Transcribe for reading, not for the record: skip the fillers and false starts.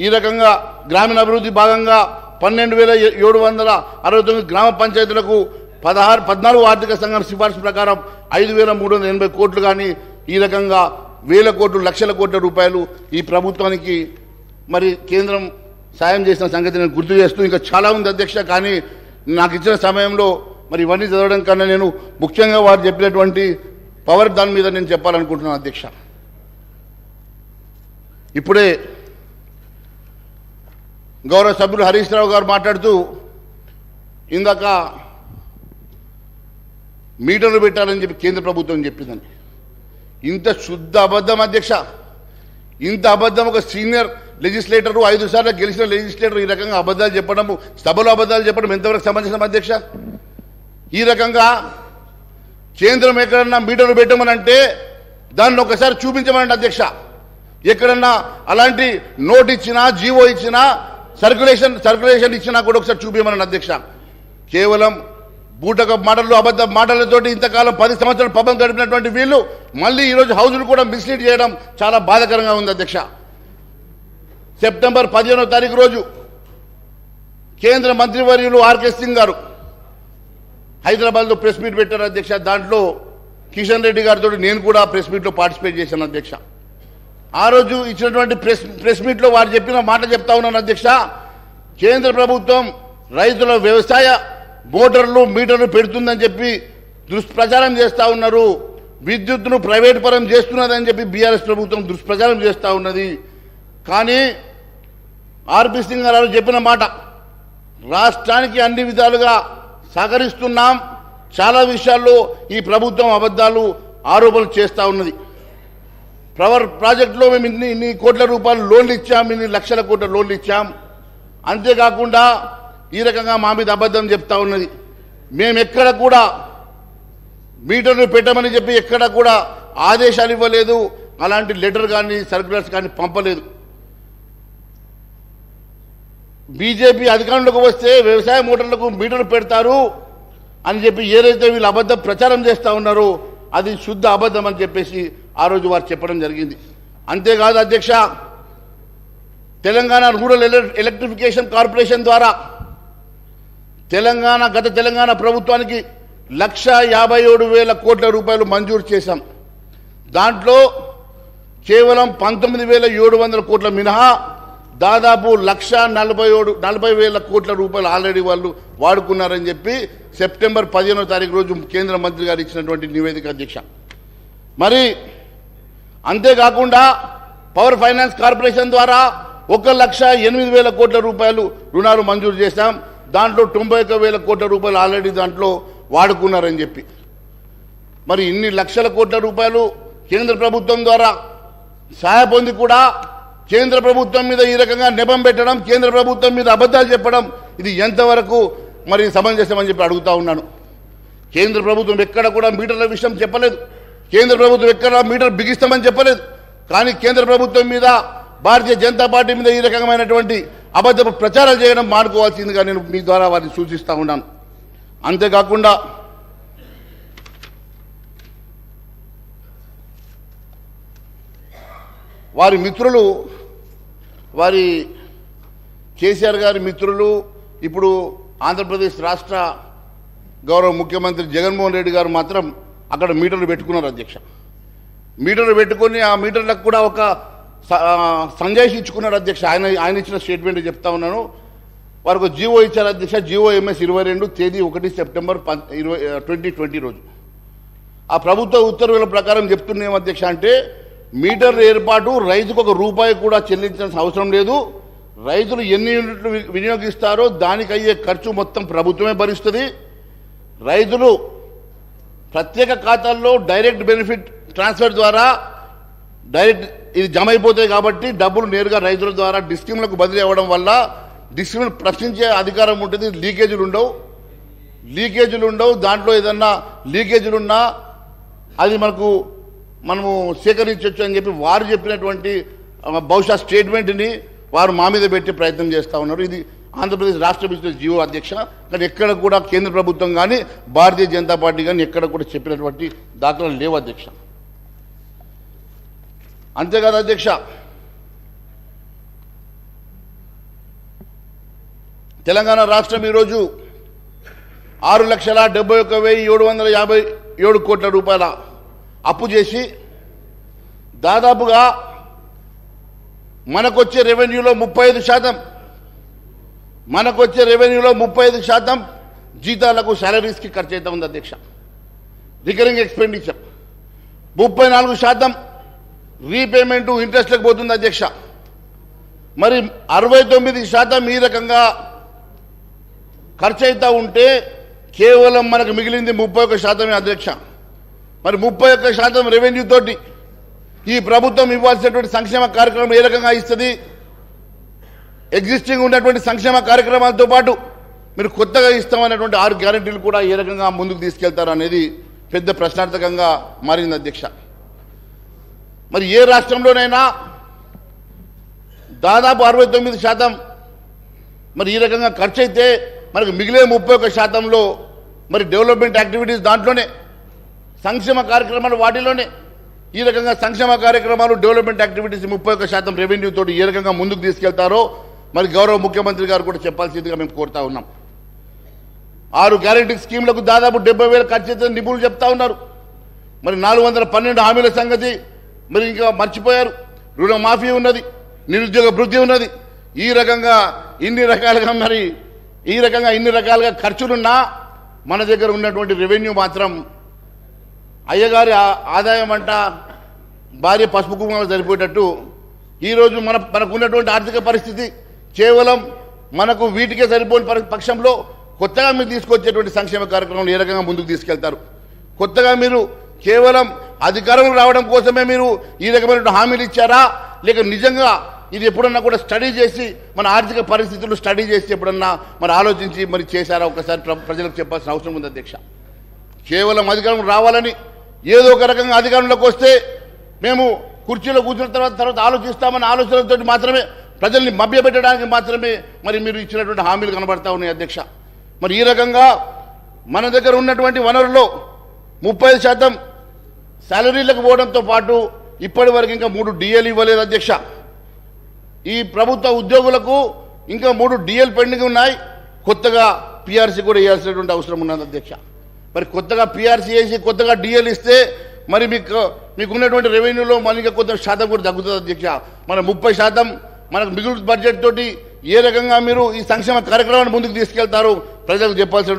ఈ రకంగా గ్రామీణ అభివృద్ధి భాగంగా 12,769 గ్రామ పంచాయతీలకు 14 ఆర్థిక సంఘం సిఫార్సు ప్రకారం 5,380 కోట్లు కానీ ఈ రకంగా వేల కోట్లు లక్షల కోట్ల రూపాయలు ఈ ప్రభుత్వానికి మరి కేంద్రం సాయం చేసిన సంగతి నేను గుర్తు చేస్తూ ఇంకా చాలా ఉంది అధ్యక్ష. కానీ నాకు ఇచ్చిన సమయంలో మరి ఇవన్నీ చదవడం కన్నా నేను ముఖ్యంగా వారు చెప్పినటువంటి పవర్ దాని మీద నేను చెప్పాలనుకుంటున్నాను అధ్యక్ష. ఇప్పుడే గౌరవ సభ్యులు హరీష్ రావు గారు మాట్లాడుతూ ఇందాక మీటర్లు పెట్టాలని చెప్పి కేంద్ర ప్రభుత్వం చెప్పిందని. ఇంత శుద్ధ అబద్ధం అధ్యక్ష, ఇంత అబద్ధం ఒక సీనియర్ లెజిస్లేటరు 5 సార్లు గెలిచిన లెజిస్లేటర్ ఈ రకంగా అబద్ధాలు చెప్పడము, సభలో అబద్ధాలు చెప్పడం ఎంతవరకు సమంజసం అధ్యక్ష? ఈ రకంగా కేంద్రం ఎక్కడన్నా మీటర్లు పెట్టమని అంటే దాన్ని ఒకసారి చూపించమనండి అధ్యక్ష. ఎక్కడన్నా అలాంటి నోట్ ఇచ్చినా జీవో ఇచ్చినా సర్క్యులేషన్ ఇచ్చినా కూడా ఒకసారి చూపించమనండి అధ్యక్ష. కేవలం బూటక మాటలు అబద్ధ మాటలతోటి ఇంతకాలం 10 సంవత్సరాలు పబ్బం గడిపినటువంటి వీళ్ళు మళ్ళీ ఈరోజు హౌజులు కూడా మిస్లీడ్ చేయడం చాలా బాధాకరంగా ఉంది అధ్యక్ష. సెప్టెంబర్ 15వ తారీఖు రోజు కేంద్ర మంత్రివర్యులు ఆర్కే సింగ్ గారు హైదరాబాద్లో ప్రెస్ మీట్ పెట్టారు అధ్యక్ష. దాంట్లో కిషన్ రెడ్డి గారితో నేను కూడా ప్రెస్ మీట్లో పార్టిసిపేట్ చేశాను అధ్యక్ష. ఆ రోజు ఇచ్చినటువంటి ప్రెస్ మీట్లో వారు చెప్పిన మాట చెప్తా ఉన్నాను అధ్యక్ష. కేంద్ర ప్రభుత్వం రైతుల వ్యవసాయ మోటార్లు మీటర్లు పెడుతుందని చెప్పి దుష్ప్రచారం చేస్తూ ఉన్నారు, విద్యుత్తును ప్రైవేట్ పరం చేస్తున్నదని చెప్పి బీఆర్ఎస్ ప్రభుత్వం దుష్ప్రచారం చేస్తూ ఉన్నది. కానీ ఆర్పి సింగ్ గారు చెప్పిన మాట, రాష్ట్రానికి అన్ని విధాలుగా సహకరిస్తున్నాం, చాలా విషయాల్లో ఈ ప్రభుత్వం అబద్ధాలు ఆరోపణలు చేస్తూ ఉన్నది. పవర్ ప్రాజెక్టులో మేము ఇన్ని కోట్ల రూపాయలు లోన్లు ఇచ్చాం, ఇన్ని లక్షల కోట్ల లోన్లు ఇచ్చాం, అంతేకాకుండా ఈ రకంగా మా మీద అబద్ధం చెప్తా ఉన్నది. మేము ఎక్కడ కూడా మీటర్లు పెట్టమని చెప్పి ఎక్కడ కూడా ఆదేశాలు ఇవ్వలేదు, అలాంటి లెటర్ కానీ సర్క్యులర్స్ కానీ పంపలేదు. బీజేపీ అధికారంలోకి వస్తే వ్యవసాయ మోటార్లకు మీటర్లు పెడతారు అని చెప్పి ఏదైతే వీళ్ళు అబద్ధం ప్రచారం చేస్తూ ఉన్నారో అది శుద్ధ అబద్ధం అని చెప్పేసి ఆ రోజు వారు చెప్పడం జరిగింది. అంతేకాదు అధ్యక్ష, తెలంగాణ రూరల్ ఎలక్ట్రిఫికేషన్ కార్పొరేషన్ ద్వారా గత తెలంగాణ ప్రభుత్వానికి 1,57,000 కోట్ల రూపాయలు మంజూరు చేశాం. దాంట్లో కేవలం 19,700 కోట్ల మినహా దాదాపు 1,40,000 కోట్ల రూపాయలు ఆల్రెడీ వాళ్ళు వాడుకున్నారని చెప్పి సెప్టెంబర్ 15వ తారీఖు రోజు కేంద్ర మంత్రి గారు ఇచ్చినటువంటి నివేదిక అధ్యక్ష. మరి అంతేకాకుండా పవర్ ఫైనాన్స్ కార్పొరేషన్ ద్వారా 1,08,000 కోట్ల రూపాయలు రుణాలు మంజూరు చేశాం. దాంట్లో 91,000 కోట్ల రూపాయలు ఆల్రెడీ దాంట్లో వాడుకున్నారని చెప్పి. మరి ఇన్ని లక్షల కోట్ల రూపాయలు కేంద్ర ప్రభుత్వం ద్వారా సహాయ పొంది కూడా కేంద్ర ప్రభుత్వం మీద ఈ రకంగా నెపం పెట్టడం, కేంద్ర ప్రభుత్వం మీద అబద్ధాలు చెప్పడం ఇది ఎంతవరకు మరి సమంజసమని చెప్పి అడుగుతా ఉన్నాను. కేంద్ర ప్రభుత్వం ఎక్కడ కూడా మీటర్ల విషయం చెప్పలేదు, కేంద్ర ప్రభుత్వం ఎక్కడ మీటర్ బిగిస్తామని చెప్పలేదు. కానీ కేంద్ర ప్రభుత్వం మీద భారతీయ జనతా పార్టీ మీద ఈ రకమైనటువంటి అబద్ధ ప్రచారాలు చేయడం మానుకోవాల్సిందిగా నేను మీ ద్వారా వారిని సూచిస్తూ ఉన్నాను. అంతేకాకుండా వారి మిత్రులు, వారి కేసీఆర్ గారి మిత్రులు ఇప్పుడు ఆంధ్రప్రదేశ్ రాష్ట్ర గౌరవ ముఖ్యమంత్రి జగన్మోహన్ రెడ్డి గారు మాత్రం అక్కడ మీటర్లు పెట్టుకున్నారు అధ్యక్ష. మీటర్లు పెట్టుకొని ఆ మీటర్లకు కూడా ఒక సంజాయిషి ఇచ్చుకున్నాడు అధ్యక్ష. ఆయన ఇచ్చిన స్టేట్మెంట్ చెప్తా ఉన్నాను. వారికి ఒక జీవో ఇచ్చారు అధ్యక్ష. జీవో MS 22 తేదీ 1 సెప్టెంబర్ 2020 రోజు. ఆ ప్రభుత్వ ఉత్తర్వుల ప్రకారం చెప్తున్నాం అధ్యక్ష, అంటే మీటర్ల ఏర్పాటు రైతుకు ₹1 కూడా చెల్లించాల్సిన అవసరం లేదు. రైతులు ఎన్ని యూనిట్లు వినియోగిస్తారో దానికి అయ్యే ఖర్చు మొత్తం ప్రభుత్వమే భరిస్తుంది. రైతులు ప్రత్యేక ఖాతాల్లో డైరెక్ట్ బెనిఫిట్ ట్రాన్స్ఫర్ ద్వారా డైరెక్ట్ ఇది జమ అయిపోతాయి కాబట్టి డబ్బులు నేరుగా రైతుల ద్వారా డిస్కీమ్లకు బదిలీ అవ్వడం వల్ల డిస్కీమ్లు ప్రశ్నించే అధికారం ఉంటుంది. లీకేజీలు ఉండవు. దాంట్లో ఏదన్నా లీకేజీలు ఉన్నా అది మనము సేకరించవచ్చు అని చెప్పి వారు చెప్పినటువంటి బహుశా స్టేట్మెంట్ని వారు మా మీద పెట్టే ప్రయత్నం చేస్తూ ఉన్నారు. ఇది ఆంధ్రప్రదేశ్ రాష్ట్ర బిజినెస్ జీవో అధ్యక్ష. కానీ ఎక్కడ కూడా కేంద్ర ప్రభుత్వం కానీ భారతీయ జనతా పార్టీ కానీ ఎక్కడ కూడా చెప్పినటువంటి దాఖలాలు లేవు అధ్యక్ష. అంతేకాదు అధ్యక్ష, తెలంగాణ రాష్ట్రం ఈరోజు 6,71,757 కోట్ల రూపాయల అప్పు చేసి దాదాపుగా మనకొచ్చే రెవెన్యూలో 35% జీతాలకు సాలరీస్కి ఖర్చు అవుతా ఉంది అధ్యక్ష. రికరింగ్ ఎక్స్పెండిచర్ 34% రీపేమెంటు ఇంట్రెస్ట్లకు పోతుంది అధ్యక్ష. మరి 69% ఈ రకంగా ఖర్చు అవుతూ ఉంటే కేవలం మనకు మిగిలింది 31% అధ్యక్ష. మరి 31% రెవెన్యూ తోటి ఈ ప్రభుత్వం ఇవ్వాల్సినటువంటి సంక్షేమ కార్యక్రమం ఏ రకంగా ఇస్తుంది? ఎగ్జిస్టింగ్ ఉన్నటువంటి సంక్షేమ కార్యక్రమాలతో పాటు మీరు కొత్తగా ఇస్తామన్నటువంటి 6 గ్యారెంటీలు కూడా ఏ రకంగా ముందుకు తీసుకెళ్తారు అనేది పెద్ద ప్రశ్నార్థకంగా మారింది అధ్యక్ష. మరి ఏ రాష్ట్రంలోనైనా దాదాపు 69% మరి ఈ రకంగా ఖర్చు అయితే మనకు మిగిలే 31%లో మరి డెవలప్మెంట్ యాక్టివిటీస్ దాంట్లోనే, సంక్షేమ కార్యక్రమాలు వాటిలోనే ఈ రకంగా సంక్షేమ కార్యక్రమాలు డెవలప్మెంట్ యాక్టివిటీస్ 31% రెవెన్యూ తోటి ఏ రకంగా ముందుకు తీసుకెళ్తారో మరి గౌరవ ముఖ్యమంత్రి గారు కూడా చెప్పాల్సిందిగా మేము కోరుతా ఉన్నాం. 6 గ్యారెంటీ స్కీమ్లకు దాదాపు 70,000 ఖర్చు అయితే నిపుణులు చెప్తా ఉన్నారు. మరి 412 హామీల సంగతి మరి ఇంకా మర్చిపోయారు. రుణమాఫీ ఉన్నది, నిరుద్యోగ భృతి ఉన్నది. ఈ రకంగా ఇన్ని రకాలుగా ఖర్చులున్నా మన దగ్గర ఉన్నటువంటి రెవెన్యూ మాత్రం అయ్యగారి ఆదాయం అంట భార్య పసుపు కుంకుమలు సరిపోయేటట్టు ఈరోజు మనకు ఉన్నటువంటి ఆర్థిక పరిస్థితి కేవలం మనకు వీటికే సరిపోని పక్షంలో కొత్తగా మీరు తీసుకొచ్చేటువంటి సంక్షేమ కార్యక్రమాలు ఏ రకంగా ముందుకు తీసుకెళ్తారు? కొత్తగా మీరు కేవలం అధికారం రావడం కోసమే మీరు ఈ రకమైన హామీలు ఇచ్చారా, లేక నిజంగా ఇది ఎప్పుడన్నా కూడా స్టడీ చేసి మన ఆర్థిక పరిస్థితులు స్టడీ చేసి ఎప్పుడన్నా మరి ఆలోచించి మరి చేశారా? ఒకసారి ప్రజలకు చెప్పాల్సిన అవసరం ఉంది అధ్యక్ష. కేవలం అధికారం రావాలని ఏదో ఒక రకంగా అధికారంలోకి వస్తే మేము కుర్చీలో కూర్చున్న తర్వాత ఆలోచిస్తామన్న ఆలోచనలతో మాత్రమే ప్రజల్ని మభ్యపెట్టడానికి మాత్రమే మరి మీరు ఇచ్చినటువంటి హామీలు కనబడతా ఉన్నాయి అధ్యక్ష. మరి ఈ రకంగా మన దగ్గర ఉన్నటువంటి వనరుల్లో 30% శాలరీలకు పోవడంతో పాటు ఇప్పటి వరకు ఇంకా 3 డిఎల్ ఇవ్వలేదు అధ్యక్ష. ఈ ప్రభుత్వ ఉద్యోగులకు ఇంకా 3 డిఎల్ పెండింగ్ ఉన్నాయి. కొత్తగా పిఆర్సీ కూడా వేయాల్సినటువంటి అవసరం ఉన్నది అధ్యక్ష. మరి కొత్తగా పిఆర్సీ వేసి కొత్తగా డిఎల్ ఇస్తే మరి మీకున్నటువంటి రెవెన్యూలో మళ్ళీ ఇంకా కొంత శాతం కూడా తగ్గుతుంది అధ్యక్ష. మన 30% మనకు మిగులు బడ్జెట్ తోటి ఏ రకంగా మీరు ఈ సంక్షేమ కార్యక్రమాన్ని ముందుకు తీసుకెళ్తారు ప్రజలకు చెప్పాల్సిన